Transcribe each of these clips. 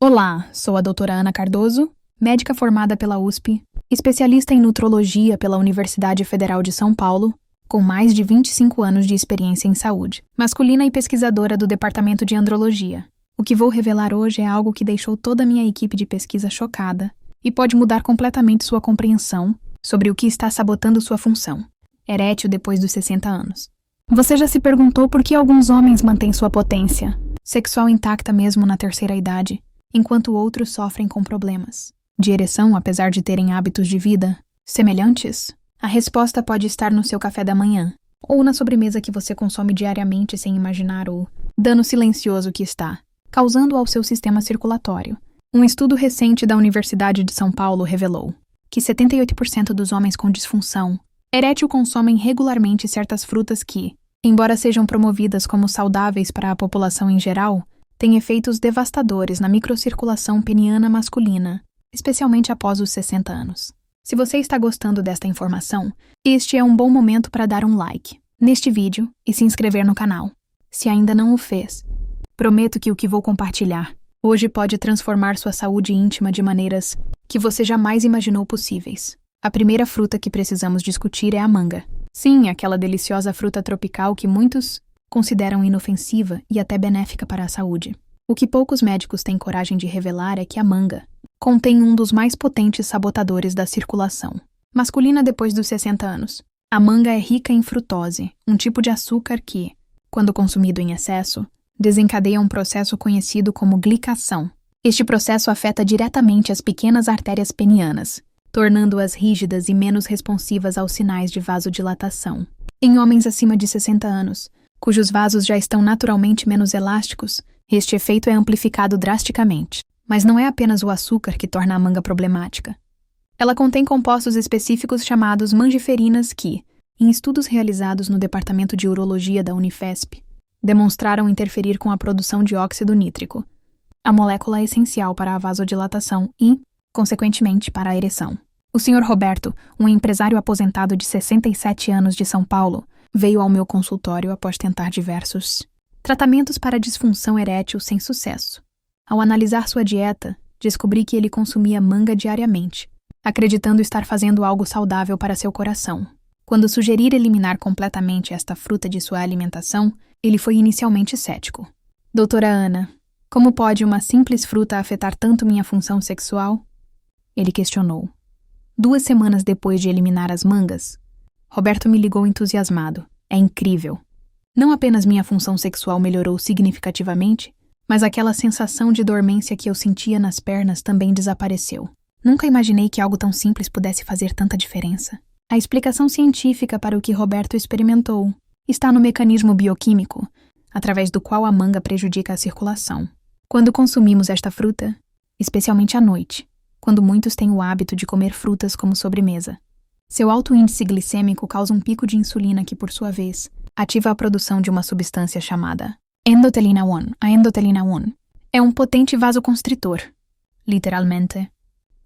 Olá, sou a doutora Ana Cardoso, médica formada pela USP, especialista em nutrologia pela Universidade Federal de São Paulo, com mais de 25 anos de experiência em saúde, masculina e pesquisadora do Departamento de Andrologia. O que vou revelar hoje é algo que deixou toda a minha equipe de pesquisa chocada e pode mudar completamente sua compreensão sobre o que está sabotando sua função erétil depois dos 60 anos. Você já se perguntou por que alguns homens mantêm sua potência sexual intacta mesmo na terceira idade, enquanto outros sofrem com problemas de ereção apesar de terem hábitos de vida semelhantes? A resposta pode estar no seu café da manhã, ou na sobremesa que você consome diariamente sem imaginar o dano silencioso que está causando ao seu sistema circulatório. Um estudo recente da Universidade de São Paulo revelou que 78% dos homens com disfunção erétil consomem regularmente certas frutas que, embora sejam promovidas como saudáveis para a população em geral, têm efeitos devastadores na microcirculação peniana masculina, especialmente após os 60 anos. Se você está gostando desta informação, este é um bom momento para dar um like neste vídeo e se inscrever no canal, se ainda não o fez. Prometo que o que vou compartilhar hoje pode transformar sua saúde íntima de maneiras que você jamais imaginou possíveis. A primeira fruta que precisamos discutir é a manga. Sim, aquela deliciosa fruta tropical que muitos consideram inofensiva e até benéfica para a saúde. O que poucos médicos têm coragem de revelar é que a manga contém um dos mais potentes sabotadores da circulação masculina depois dos 60 anos. A manga é rica em frutose, um tipo de açúcar que, quando consumido em excesso, desencadeia um processo conhecido como glicação. Este processo afeta diretamente as pequenas artérias penianas, tornando-as rígidas e menos responsivas aos sinais de vasodilatação. Em homens acima de 60 anos, cujos vasos já estão naturalmente menos elásticos, este efeito é amplificado drasticamente. Mas não é apenas o açúcar que torna a manga problemática. Ela contém compostos específicos chamados mangiferinas que, em estudos realizados no Departamento de Urologia da Unifesp, demonstraram interferir com a produção de óxido nítrico, a molécula essencial para a vasodilatação e, consequentemente, para a ereção. O Sr. Roberto, um empresário aposentado de 67 anos de São Paulo, veio ao meu consultório após tentar diversos tratamentos para disfunção erétil sem sucesso. Ao analisar sua dieta, descobri que ele consumia manga diariamente, acreditando estar fazendo algo saudável para seu coração. Quando sugeri eliminar completamente esta fruta de sua alimentação, ele foi inicialmente cético. Doutora Ana, como pode uma simples fruta afetar tanto minha função sexual? Ele questionou. 2 semanas depois de eliminar as mangas, Roberto me ligou entusiasmado. É incrível. Não apenas minha função sexual melhorou significativamente, mas aquela sensação de dormência que eu sentia nas pernas também desapareceu. Nunca imaginei que algo tão simples pudesse fazer tanta diferença. A explicação científica para o que Roberto experimentou está no mecanismo bioquímico, através do qual a manga prejudica a circulação. Quando consumimos esta fruta, especialmente à noite, quando muitos têm o hábito de comer frutas como sobremesa, seu alto índice glicêmico causa um pico de insulina que, por sua vez, ativa a produção de uma substância chamada endotelina 1. A endotelina 1 é um potente vasoconstritor, literalmente,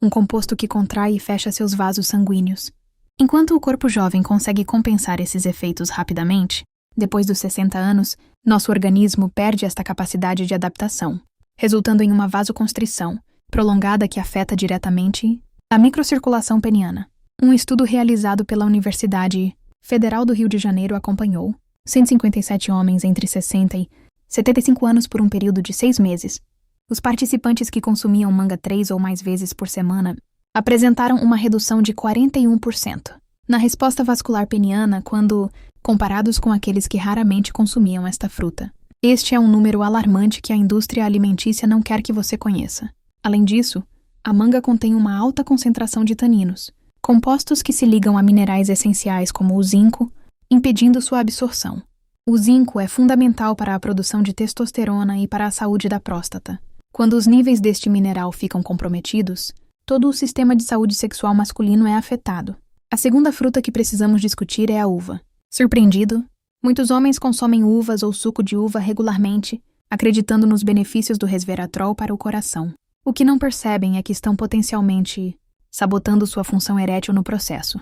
um composto que contrai e fecha seus vasos sanguíneos. Enquanto o corpo jovem consegue compensar esses efeitos rapidamente, depois dos 60 anos, nosso organismo perde esta capacidade de adaptação, resultando em uma vasoconstrição prolongada que afeta diretamente a microcirculação peniana. Um estudo realizado pela Universidade Federal do Rio de Janeiro acompanhou 157 homens entre 60 e 75 anos por um período de 6 meses. Os participantes que consumiam manga 3 ou mais vezes por semana apresentaram uma redução de 41% na resposta vascular peniana quando comparados com aqueles que raramente consumiam esta fruta. Este é um número alarmante que a indústria alimentícia não quer que você conheça. Além disso, a manga contém uma alta concentração de taninos, compostos que se ligam a minerais essenciais como o zinco, impedindo sua absorção. O zinco é fundamental para a produção de testosterona e para a saúde da próstata. Quando os níveis deste mineral ficam comprometidos, todo o sistema de saúde sexual masculino é afetado. A segunda fruta que precisamos discutir é a uva. Surpreendido? Muitos homens consomem uvas ou suco de uva regularmente, acreditando nos benefícios do resveratrol para o coração. O que não percebem é que estão potencialmente sabotando sua função erétil no processo.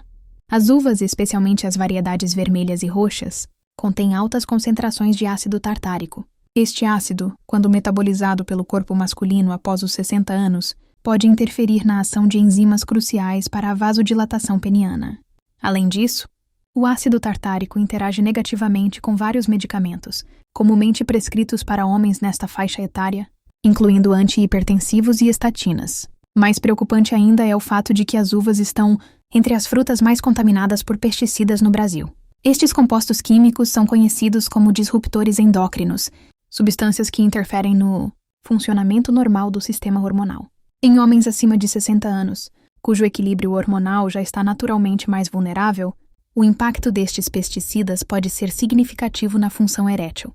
As uvas, especialmente as variedades vermelhas e roxas, contêm altas concentrações de ácido tartárico, Este ácido, quando metabolizado pelo corpo masculino após os 60 anos, pode interferir na ação de enzimas cruciais para a vasodilatação peniana. Além disso, o ácido tartárico interage negativamente com vários medicamentos, comumente prescritos para homens nesta faixa etária, incluindo antihipertensivos e estatinas. Mais preocupante ainda é o fato de que as uvas estão entre as frutas mais contaminadas por pesticidas no Brasil. Estes compostos químicos são conhecidos como disruptores endócrinos, substâncias que interferem no funcionamento normal do sistema hormonal. Em homens acima de 60 anos, cujo equilíbrio hormonal já está naturalmente mais vulnerável, o impacto destes pesticidas pode ser significativo na função erétil.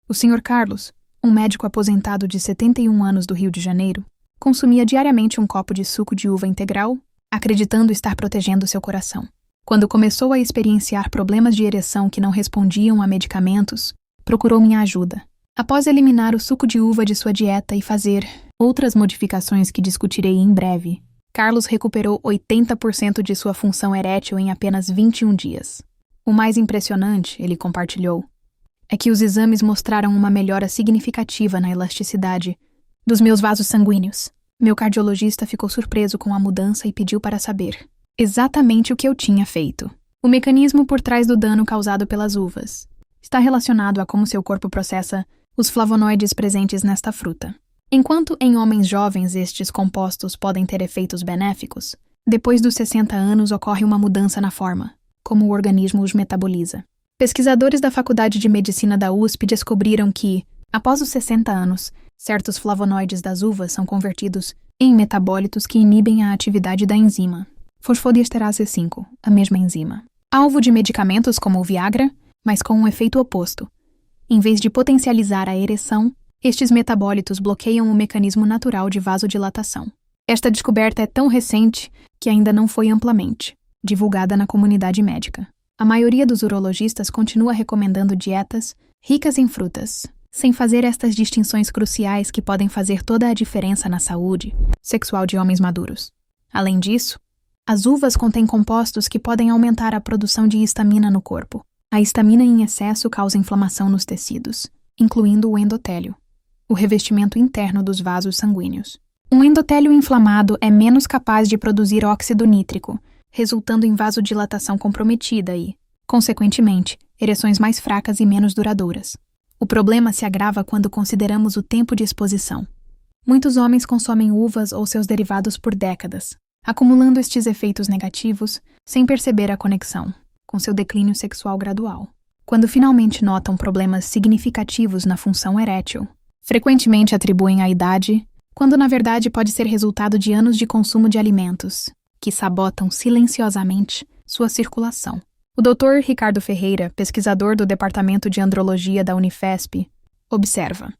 O Sr. Carlos, um médico aposentado de 71 anos do Rio de Janeiro, consumia diariamente um copo de suco de uva integral, acreditando estar protegendo seu coração. Quando começou a experienciar problemas de ereção que não respondiam a medicamentos, procurou minha ajuda. Após eliminar o suco de uva de sua dieta e fazer outras modificações que discutirei em breve, Carlos recuperou 80% de sua função erétil em apenas 21 dias. O mais impressionante, ele compartilhou, é que os exames mostraram uma melhora significativa na elasticidade dos meus vasos sanguíneos. Meu cardiologista ficou surpreso com a mudança e pediu para saber exatamente o que eu tinha feito. O mecanismo por trás do dano causado pelas uvas está relacionado a como seu corpo processa os flavonoides presentes nesta fruta. Enquanto em homens jovens estes compostos podem ter efeitos benéficos, depois dos 60 anos ocorre uma mudança na forma como o organismo os metaboliza. Pesquisadores da Faculdade de Medicina da USP descobriram que, após os 60 anos, certos flavonoides das uvas são convertidos em metabólitos que inibem a atividade da enzima fosfodiesterase 5, a mesma enzima, alvo de medicamentos como o Viagra, mas com um efeito oposto. Em vez de potencializar a ereção, estes metabólitos bloqueiam o mecanismo natural de vasodilatação. Esta descoberta é tão recente que ainda não foi amplamente divulgada na comunidade médica. A maioria dos urologistas continua recomendando dietas ricas em frutas, sem fazer estas distinções cruciais que podem fazer toda a diferença na saúde sexual de homens maduros. Além disso, as uvas contêm compostos que podem aumentar a produção de histamina no corpo. A histamina em excesso causa inflamação nos tecidos, incluindo o endotélio, o revestimento interno dos vasos sanguíneos. Um endotélio inflamado é menos capaz de produzir óxido nítrico, resultando em vasodilatação comprometida e, consequentemente, ereções mais fracas e menos duradouras. O problema se agrava quando consideramos o tempo de exposição. Muitos homens consomem uvas ou seus derivados por décadas, acumulando estes efeitos negativos sem perceber a conexão com seu declínio sexual gradual. Quando finalmente notam problemas significativos na função erétil, frequentemente atribuem à idade, quando na verdade pode ser resultado de anos de consumo de alimentos, que sabotam silenciosamente sua circulação. O Dr. Ricardo Ferreira, pesquisador do Departamento de Andrologia da Unifesp, observa: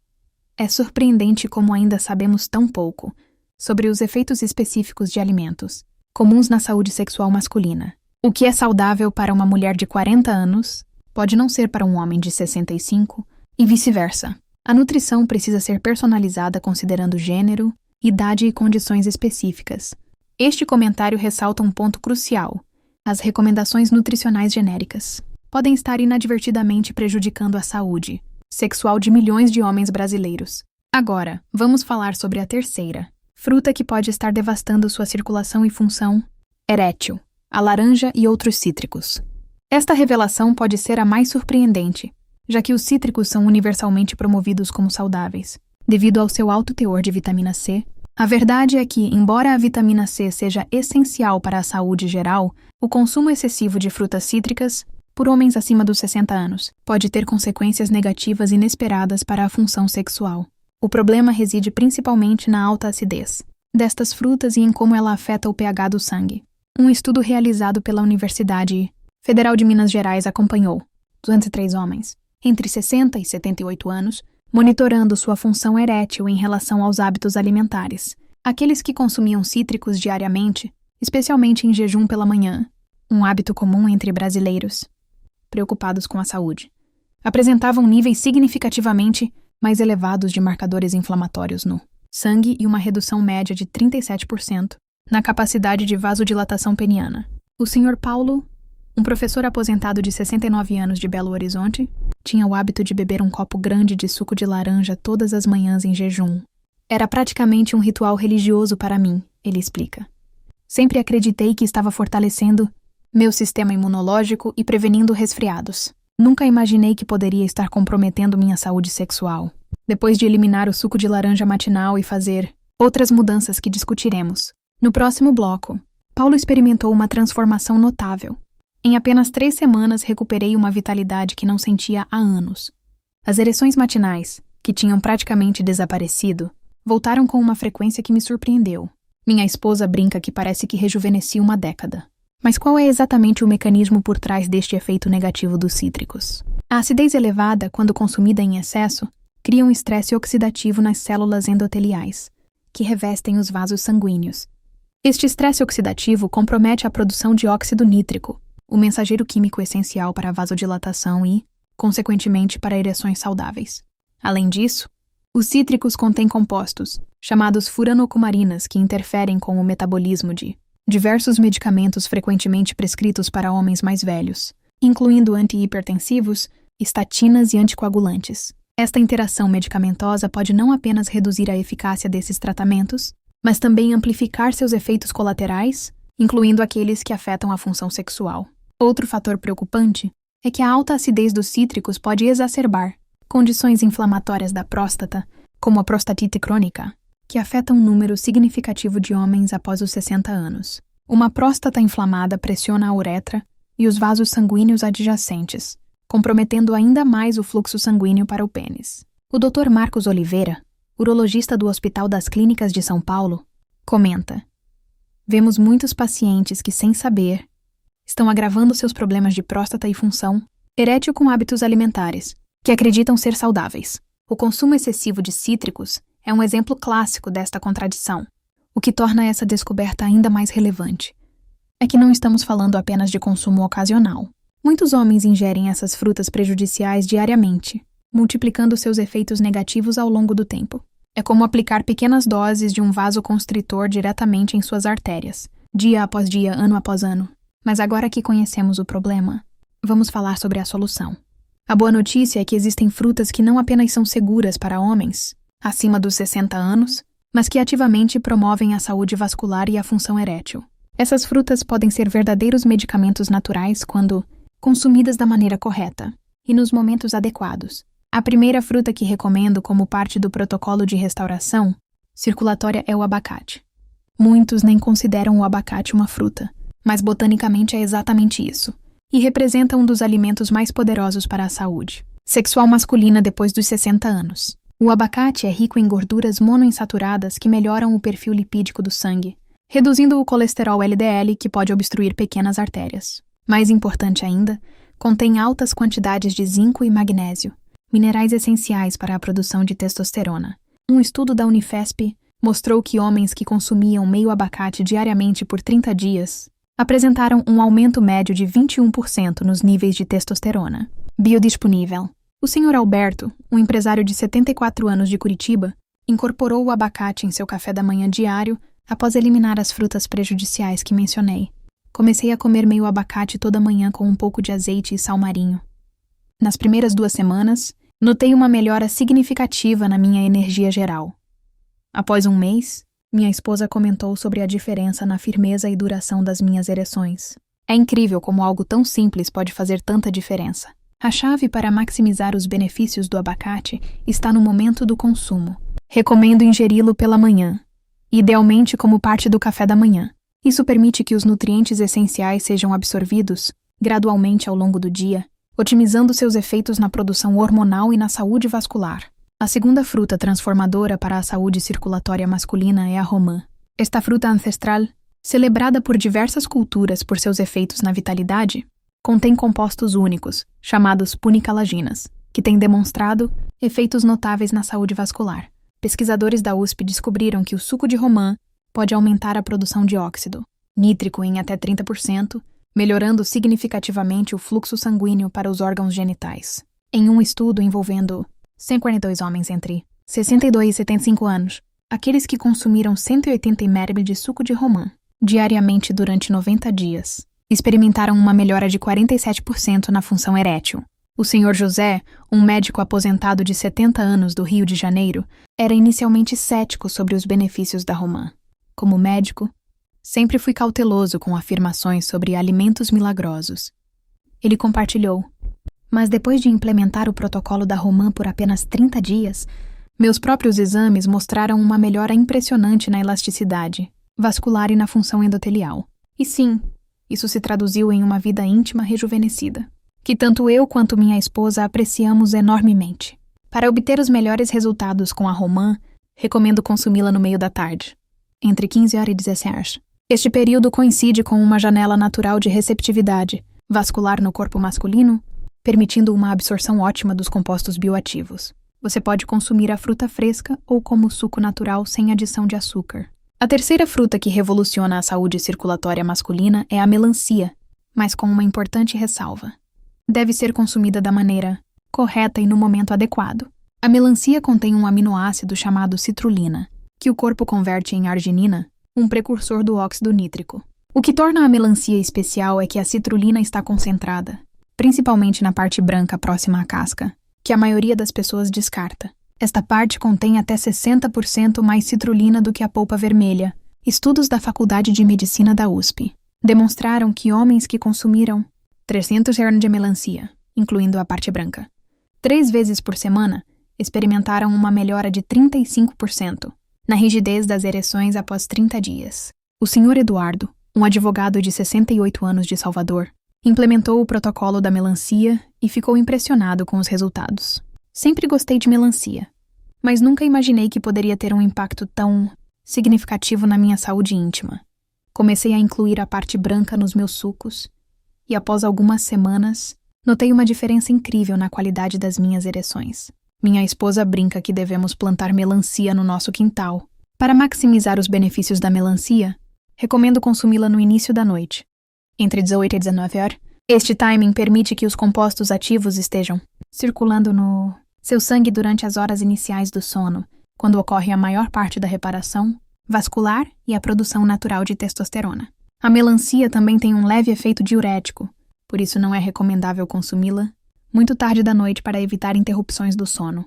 é surpreendente como ainda sabemos tão pouco sobre os efeitos específicos de alimentos, comuns na saúde sexual masculina. O que é saudável para uma mulher de 40 anos pode não ser para um homem de 65 e vice-versa. A nutrição precisa ser personalizada considerando gênero, idade e condições específicas. Este comentário ressalta um ponto crucial: as recomendações nutricionais genéricas podem estar inadvertidamente prejudicando a saúde sexual de milhões de homens brasileiros. Agora, vamos falar sobre a terceira fruta que pode estar devastando sua circulação e função erétil: a laranja e outros cítricos. Esta revelação pode ser a mais surpreendente, já que os cítricos são universalmente promovidos como saudáveis, devido ao seu alto teor de vitamina C. A verdade é que, embora a vitamina C seja essencial para a saúde geral, o consumo excessivo de frutas cítricas, por homens acima dos 60 anos, pode ter consequências negativas inesperadas para a função sexual. O problema reside principalmente na alta acidez destas frutas e em como ela afeta o pH do sangue. Um estudo realizado pela Universidade Federal de Minas Gerais acompanhou 203 homens, entre 60 e 78 anos, monitorando sua função erétil em relação aos hábitos alimentares. Aqueles que consumiam cítricos diariamente, especialmente em jejum pela manhã, um hábito comum entre brasileiros preocupados com a saúde, apresentavam níveis significativamente mais elevados de marcadores inflamatórios no sangue e uma redução média de 37% na capacidade de vasodilatação peniana. O Sr. Paulo um professor aposentado de 69 anos de Belo Horizonte, tinha o hábito de beber um copo grande de suco de laranja todas as manhãs em jejum. Era praticamente um ritual religioso para mim, ele explica. Sempre acreditei que estava fortalecendo meu sistema imunológico e prevenindo resfriados. Nunca imaginei que poderia estar comprometendo minha saúde sexual. Depois de eliminar o suco de laranja matinal e fazer outras mudanças que discutiremos. No próximo bloco, Paulo experimentou uma transformação notável. Em apenas 3 semanas recuperei uma vitalidade que não sentia há anos. As ereções matinais, que tinham praticamente desaparecido, voltaram com uma frequência que me surpreendeu. Minha esposa brinca que parece que rejuvenesci uma década. Mas qual é exatamente o mecanismo por trás deste efeito negativo dos cítricos? A acidez elevada, quando consumida em excesso, cria um estresse oxidativo nas células endoteliais, que revestem os vasos sanguíneos. Este estresse oxidativo compromete a produção de óxido nítrico, o mensageiro químico essencial para a vasodilatação e, consequentemente, para ereções saudáveis. Além disso, os cítricos contêm compostos, chamados furanocumarinas, que interferem com o metabolismo de diversos medicamentos frequentemente prescritos para homens mais velhos, incluindo antihipertensivos, estatinas e anticoagulantes. Esta interação medicamentosa pode não apenas reduzir a eficácia desses tratamentos, mas também amplificar seus efeitos colaterais, incluindo aqueles que afetam a função sexual. Outro fator preocupante é que a alta acidez dos cítricos pode exacerbar condições inflamatórias da próstata, como a prostatite crônica, que afeta um número significativo de homens após os 60 anos. Uma próstata inflamada pressiona a uretra e os vasos sanguíneos adjacentes, comprometendo ainda mais o fluxo sanguíneo para o pênis. O Dr. Marcos Oliveira, urologista do Hospital das Clínicas de São Paulo, comenta: "Vemos muitos pacientes que, sem saber, estão agravando seus problemas de próstata e função erétil com hábitos alimentares, que acreditam ser saudáveis. O consumo excessivo de cítricos é um exemplo clássico desta contradição. O que torna essa descoberta ainda mais relevante é que não estamos falando apenas de consumo ocasional. Muitos homens ingerem essas frutas prejudiciais diariamente, multiplicando seus efeitos negativos ao longo do tempo. É como aplicar pequenas doses de um vasoconstritor diretamente em suas artérias, dia após dia, ano após ano. Mas agora que conhecemos o problema, vamos falar sobre a solução. A boa notícia é que existem frutas que não apenas são seguras para homens acima dos 60 anos, mas que ativamente promovem a saúde vascular e a função erétil. Essas frutas podem ser verdadeiros medicamentos naturais quando consumidas da maneira correta e nos momentos adequados. A primeira fruta que recomendo como parte do protocolo de restauração circulatória é o abacate. Muitos nem consideram o abacate uma fruta, mas botanicamente é exatamente isso, e representa um dos alimentos mais poderosos para a saúde sexual masculina depois dos 60 anos. O abacate é rico em gorduras monoinsaturadas que melhoram o perfil lipídico do sangue, reduzindo o colesterol LDL que pode obstruir pequenas artérias. Mais importante ainda, contém altas quantidades de zinco e magnésio, minerais essenciais para a produção de testosterona. Um estudo da Unifesp mostrou que homens que consumiam meio abacate diariamente por 30 dias apresentaram um aumento médio de 21% nos níveis de testosterona. Biodisponível. O Sr. Alberto, um empresário de 74 anos de Curitiba, incorporou o abacate em seu café da manhã diário após eliminar as frutas prejudiciais que mencionei. Comecei a comer meio abacate toda manhã com um pouco de azeite e sal marinho. Nas primeiras 2 semanas, notei uma melhora significativa na minha energia geral. Após 1 mês, minha esposa comentou sobre a diferença na firmeza e duração das minhas ereções. É incrível como algo tão simples pode fazer tanta diferença. A chave para maximizar os benefícios do abacate está no momento do consumo. Recomendo ingeri-lo pela manhã, idealmente como parte do café da manhã. Isso permite que os nutrientes essenciais sejam absorvidos gradualmente ao longo do dia, otimizando seus efeitos na produção hormonal e na saúde vascular. A segunda fruta transformadora para a saúde circulatória masculina é a romã. Esta fruta ancestral, celebrada por diversas culturas por seus efeitos na vitalidade, contém compostos únicos, chamados punicalaginas, que têm demonstrado efeitos notáveis na saúde vascular. Pesquisadores da USP descobriram que o suco de romã pode aumentar a produção de óxido nítrico em até 30%, melhorando significativamente o fluxo sanguíneo para os órgãos genitais. Em um estudo envolvendo 142 homens entre 62 e 75 anos, aqueles que consumiram 180 ml de suco de romã diariamente durante 90 dias experimentaram uma melhora de 47% na função erétil. O Sr. José, um médico aposentado de 70 anos do Rio de Janeiro, era inicialmente cético sobre os benefícios da romã. Como médico, sempre fui cauteloso com afirmações sobre alimentos milagrosos. Ele compartilhou: mas depois de implementar o protocolo da romã por apenas 30 dias, meus próprios exames mostraram uma melhora impressionante na elasticidade vascular e na função endotelial. E sim, isso se traduziu em uma vida íntima rejuvenescida, que tanto eu quanto minha esposa apreciamos enormemente. Para obter os melhores resultados com a romã, recomendo consumi-la no meio da tarde, entre 15 horas e 16 horas. Este período coincide com uma janela natural de receptividade vascular no corpo masculino, permitindo uma absorção ótima dos compostos bioativos. Você pode consumir a fruta fresca ou como suco natural sem adição de açúcar. A terceira fruta que revoluciona a saúde circulatória masculina é a melancia, mas com uma importante ressalva: deve ser consumida da maneira correta e no momento adequado. A melancia contém um aminoácido chamado citrulina, que o corpo converte em arginina, um precursor do óxido nítrico. O que torna a melancia especial é que a citrulina está concentrada, principalmente na parte branca próxima à casca, que a maioria das pessoas descarta. Esta parte contém até 60% mais citrulina do que a polpa vermelha. Estudos da Faculdade de Medicina da USP demonstraram que homens que consumiram 300 gramas de melancia, incluindo a parte branca, 3 vezes por semana, experimentaram uma melhora de 35% na rigidez das ereções após 30 dias. O Sr. Eduardo, um advogado de 68 anos de Salvador, implementou o protocolo da melancia e ficou impressionado com os resultados. Sempre gostei de melancia, mas nunca imaginei que poderia ter um impacto tão significativo na minha saúde íntima. Comecei a incluir a parte branca nos meus sucos e, após algumas semanas, notei uma diferença incrível na qualidade das minhas ereções. Minha esposa brinca que devemos plantar melancia no nosso quintal. Para maximizar os benefícios da melancia, recomendo consumi-la no início da noite, entre 18 e 19 horas. Este timing permite que os compostos ativos estejam circulando no seu sangue durante as horas iniciais do sono, quando ocorre a maior parte da reparação vascular e a produção natural de testosterona. A melancia também tem um leve efeito diurético, por isso não é recomendável consumi-la muito tarde da noite para evitar interrupções do sono.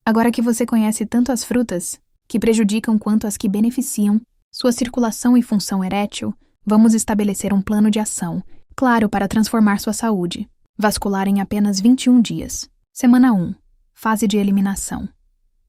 Agora que você conhece tanto as frutas, que prejudicam quanto as que beneficiam sua circulação e função erétil, vamos estabelecer um plano de ação, claro, para transformar sua saúde vascular em apenas 21 dias. Semana 1. Fase de eliminação.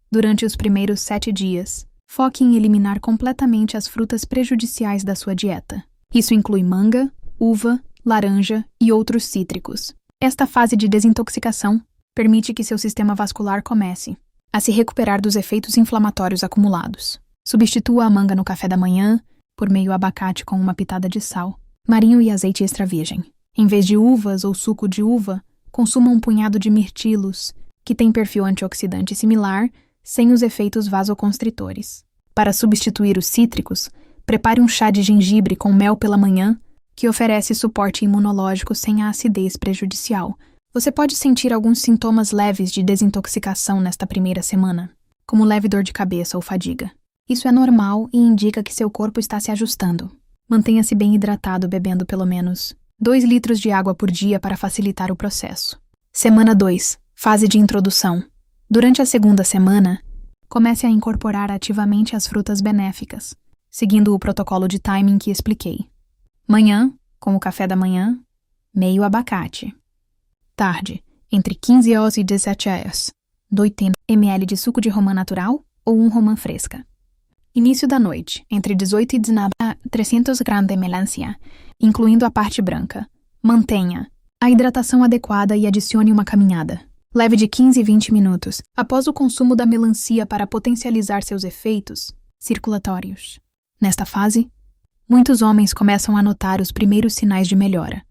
Durante os primeiros 7 dias, foque em eliminar completamente as frutas prejudiciais da sua dieta. Isso inclui manga, uva, laranja e outros cítricos. Esta fase de desintoxicação permite que seu sistema vascular comece a se recuperar dos efeitos inflamatórios acumulados. Substitua a manga no café da manhã por meio abacate com uma pitada de sal, marinho e azeite extra virgem. Em vez de uvas ou suco de uva, consuma um punhado de mirtilos, que tem perfil antioxidante similar, sem os efeitos vasoconstritores. Para substituir os cítricos, prepare um chá de gengibre com mel pela manhã, que oferece suporte imunológico sem a acidez prejudicial. Você pode sentir alguns sintomas leves de desintoxicação nesta primeira semana, como leve dor de cabeça ou fadiga. Isso é normal e indica que seu corpo está se ajustando. Mantenha-se bem hidratado, bebendo pelo menos 2 litros de água por dia para facilitar o processo. Semana 2. Fase de introdução. Durante a segunda semana, comece a incorporar ativamente as frutas benéficas, seguindo o protocolo de timing que expliquei. Manhã, com o café da manhã, meio abacate. Tarde, entre 15 horas e 17 horas, 80 ml de suco de romã natural ou um romã fresca. Início da noite, entre 18 e 19 a 300 gramas de melancia, incluindo a parte branca. Mantenha a hidratação adequada e adicione uma caminhada. Leve de 15 e 20 minutos após o consumo da melancia para potencializar seus efeitos circulatórios. Nesta fase, muitos homens começam a notar os primeiros sinais de melhora.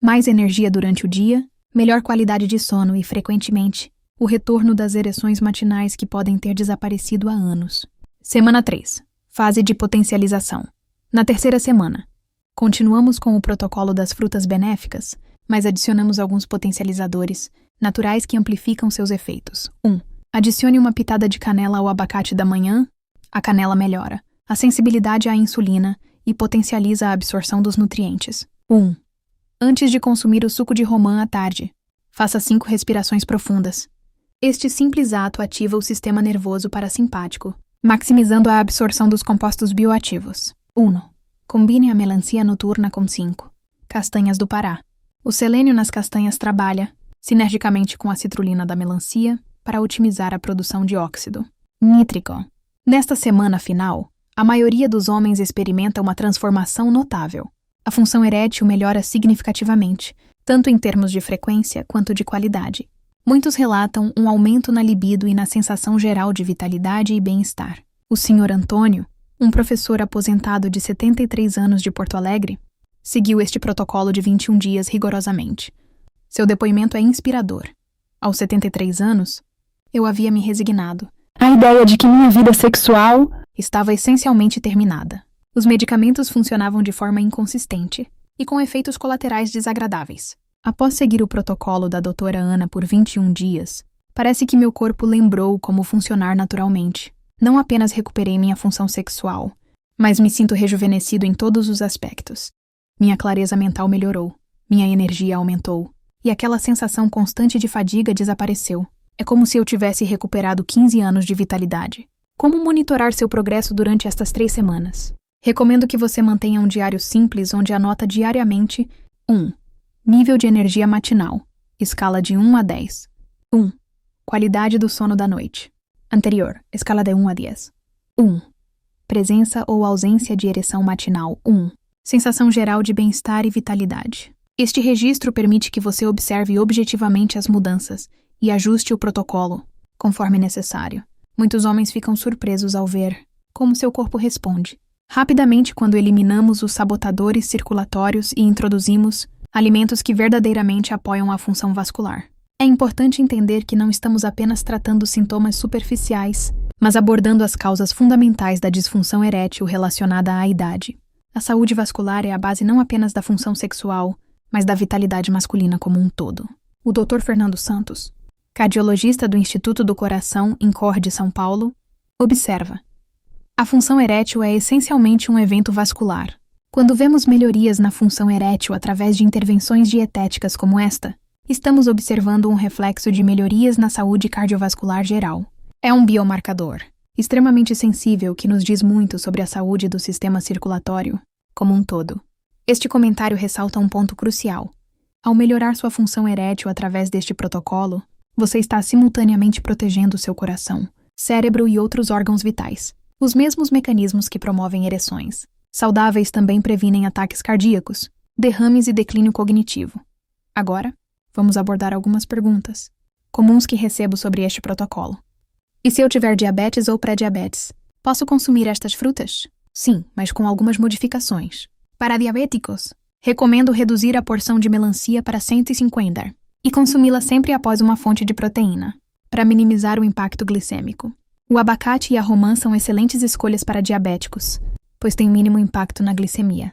Mais energia durante o dia, melhor qualidade de sono e, frequentemente, o retorno das ereções matinais que podem ter desaparecido há anos. Semana 3. Fase de potencialização. Na terceira semana, continuamos com o protocolo das frutas benéficas, mas adicionamos alguns potencializadores naturais que amplificam seus efeitos. 1. Adicione uma pitada de canela ao abacate da manhã. A canela melhora a sensibilidade à insulina e potencializa a absorção dos nutrientes. 1. Antes de consumir o suco de romã à tarde, faça 5 respirações profundas. Este simples ato ativa o sistema nervoso parasimpático, maximizando a absorção dos compostos bioativos. 1. Combine a melancia noturna com 5 castanhas do Pará. O selênio nas castanhas trabalha, sinergicamente com a citrulina da melancia, para otimizar a produção de óxido nítrico. Nesta semana final, a maioria dos homens experimenta uma transformação notável. A função erétil melhora significativamente, tanto em termos de frequência quanto de qualidade. Muitos relatam um aumento na libido e na sensação geral de vitalidade e bem-estar. O Sr. Antônio, um professor aposentado de 73 anos de Porto Alegre, seguiu este protocolo de 21 dias rigorosamente. Seu depoimento é inspirador. Aos 73 anos, eu havia me resignado. A ideia de que minha vida sexual estava essencialmente terminada. Os medicamentos funcionavam de forma inconsistente e com efeitos colaterais desagradáveis. Após seguir o protocolo da doutora Ana por 21 dias, parece que meu corpo lembrou como funcionar naturalmente. Não apenas recuperei minha função sexual, mas me sinto rejuvenescido em todos os aspectos. Minha clareza mental melhorou, minha energia aumentou, e aquela sensação constante de fadiga desapareceu. É como se eu tivesse recuperado 15 anos de vitalidade. Como monitorar seu progresso durante estas 3 semanas? Recomendo que você mantenha um diário simples onde anota diariamente 1. Nível de energia matinal, escala de 1 a 10. 1. Qualidade do sono da noite. Anterior, escala de 1 a 10. 1. Presença ou ausência de ereção matinal. 1. Sensação geral de bem-estar e vitalidade. Este registro permite que você observe objetivamente as mudanças e ajuste o protocolo, conforme necessário. Muitos homens ficam surpresos ao ver como seu corpo responde. Rapidamente, quando eliminamos os sabotadores circulatórios e introduzimos alimentos que verdadeiramente apoiam a função vascular. É importante entender que não estamos apenas tratando sintomas superficiais, mas abordando as causas fundamentais da disfunção erétil relacionada à idade. A saúde vascular é a base não apenas da função sexual, mas da vitalidade masculina como um todo. O Dr. Fernando Santos, cardiologista do Instituto do Coração em Cor de São Paulo, observa: a função erétil é essencialmente um evento vascular. Quando vemos melhorias na função erétil através de intervenções dietéticas como esta, estamos observando um reflexo de melhorias na saúde cardiovascular geral. É um biomarcador extremamente sensível que nos diz muito sobre a saúde do sistema circulatório como um todo. Este comentário ressalta um ponto crucial. Ao melhorar sua função erétil através deste protocolo, você está simultaneamente protegendo seu coração, cérebro e outros órgãos vitais. Os mesmos mecanismos que promovem ereções saudáveis também previnem ataques cardíacos, derrames e declínio cognitivo. Agora, vamos abordar algumas perguntas comuns que recebo sobre este protocolo. E se eu tiver diabetes ou pré-diabetes, posso consumir estas frutas? Sim, mas com algumas modificações. Para diabéticos, recomendo reduzir a porção de melancia para 150 e consumi-la sempre após uma fonte de proteína, para minimizar o impacto glicêmico. O abacate e a romã são excelentes escolhas para diabéticos, pois têm mínimo impacto na glicemia.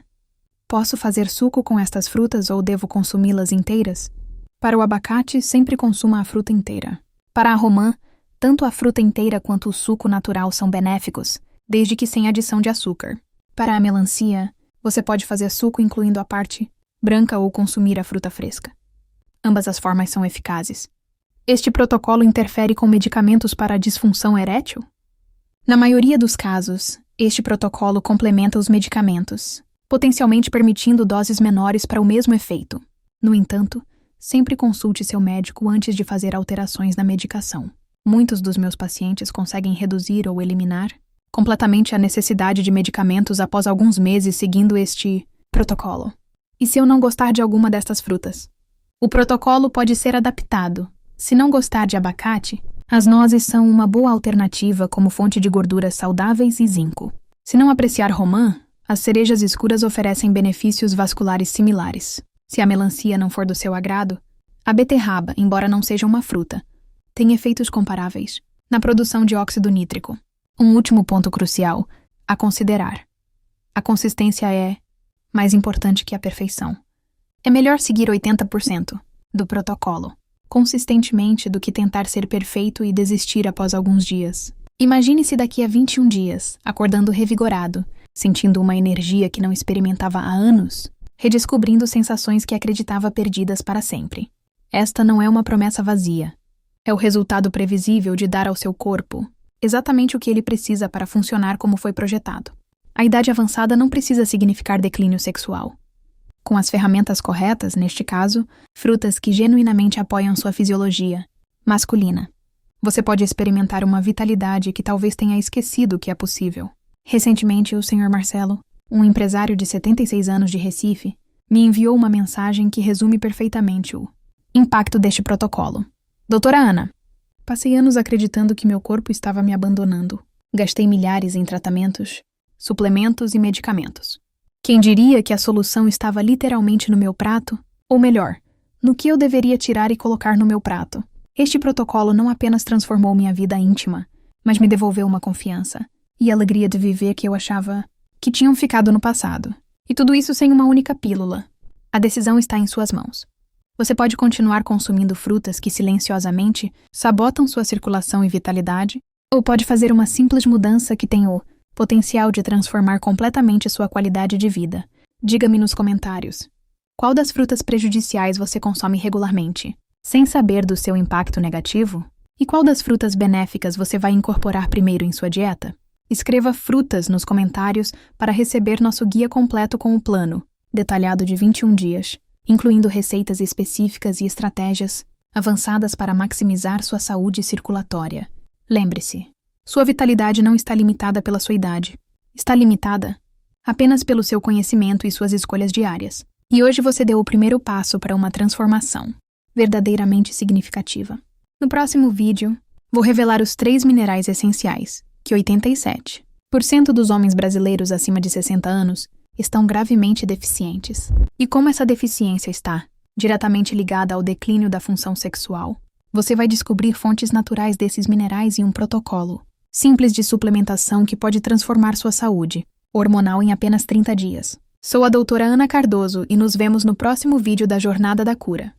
Posso fazer suco com estas frutas ou devo consumi-las inteiras? Para o abacate, sempre consuma a fruta inteira. Para a romã, tanto a fruta inteira quanto o suco natural são benéficos, desde que sem adição de açúcar. Para a melancia, você pode fazer suco incluindo a parte branca ou consumir a fruta fresca. Ambas as formas são eficazes. Este protocolo interfere com medicamentos para a disfunção erétil? Na maioria dos casos, este protocolo complementa os medicamentos, potencialmente permitindo doses menores para o mesmo efeito. No entanto, sempre consulte seu médico antes de fazer alterações na medicação. Muitos dos meus pacientes conseguem reduzir ou eliminar completamente a necessidade de medicamentos após alguns meses seguindo este protocolo. E se eu não gostar de alguma destas frutas? O protocolo pode ser adaptado. Se não gostar de abacate, as nozes são uma boa alternativa como fonte de gorduras saudáveis e zinco. Se não apreciar romã, as cerejas escuras oferecem benefícios vasculares similares. Se a melancia não for do seu agrado, a beterraba, embora não seja uma fruta, tem efeitos comparáveis na produção de óxido nítrico. Um último ponto crucial a considerar. A consistência é mais importante que a perfeição. É melhor seguir 80% do protocolo consistentemente do que tentar ser perfeito e desistir após alguns dias. Imagine-se daqui a 21 dias, acordando revigorado, sentindo uma energia que não experimentava há anos, redescobrindo sensações que acreditava perdidas para sempre. Esta não é uma promessa vazia. É o resultado previsível de dar ao seu corpo exatamente o que ele precisa para funcionar como foi projetado. A idade avançada não precisa significar declínio sexual. Com as ferramentas corretas, neste caso, frutas que genuinamente apoiam sua fisiologia masculina, você pode experimentar uma vitalidade que talvez tenha esquecido que é possível. Recentemente, o Sr. Marcelo, um empresário de 76 anos de Recife, me enviou uma mensagem que resume perfeitamente o impacto deste protocolo. Doutora Ana, passei anos acreditando que meu corpo estava me abandonando. Gastei milhares em tratamentos, suplementos e medicamentos. Quem diria que a solução estava literalmente no meu prato? Ou melhor, no que eu deveria tirar e colocar no meu prato? Este protocolo não apenas transformou minha vida íntima, mas me devolveu uma confiança e alegria de viver que eu achava que tinham ficado no passado. E tudo isso sem uma única pílula. A decisão está em suas mãos. Você pode continuar consumindo frutas que silenciosamente sabotam sua circulação e vitalidade, ou pode fazer uma simples mudança que tem o potencial de transformar completamente sua qualidade de vida. Diga-me nos comentários. Qual das frutas prejudiciais você consome regularmente, sem saber do seu impacto negativo? E qual das frutas benéficas você vai incorporar primeiro em sua dieta? Escreva frutas nos comentários para receber nosso guia completo com o plano, detalhado de 21 dias, incluindo receitas específicas e estratégias avançadas para maximizar sua saúde circulatória. Lembre-se, sua vitalidade não está limitada pela sua idade. Está limitada apenas pelo seu conhecimento e suas escolhas diárias. E hoje você deu o primeiro passo para uma transformação verdadeiramente significativa. No próximo vídeo, vou revelar os 3 minerais essenciais que 87% dos homens brasileiros acima de 60 anos estão gravemente deficientes. E como essa deficiência está diretamente ligada ao declínio da função sexual, você vai descobrir fontes naturais desses minerais e um protocolo simples de suplementação que pode transformar sua saúde hormonal em apenas 30 dias. Sou a doutora Ana Cardoso e nos vemos no próximo vídeo da Jornada da Cura.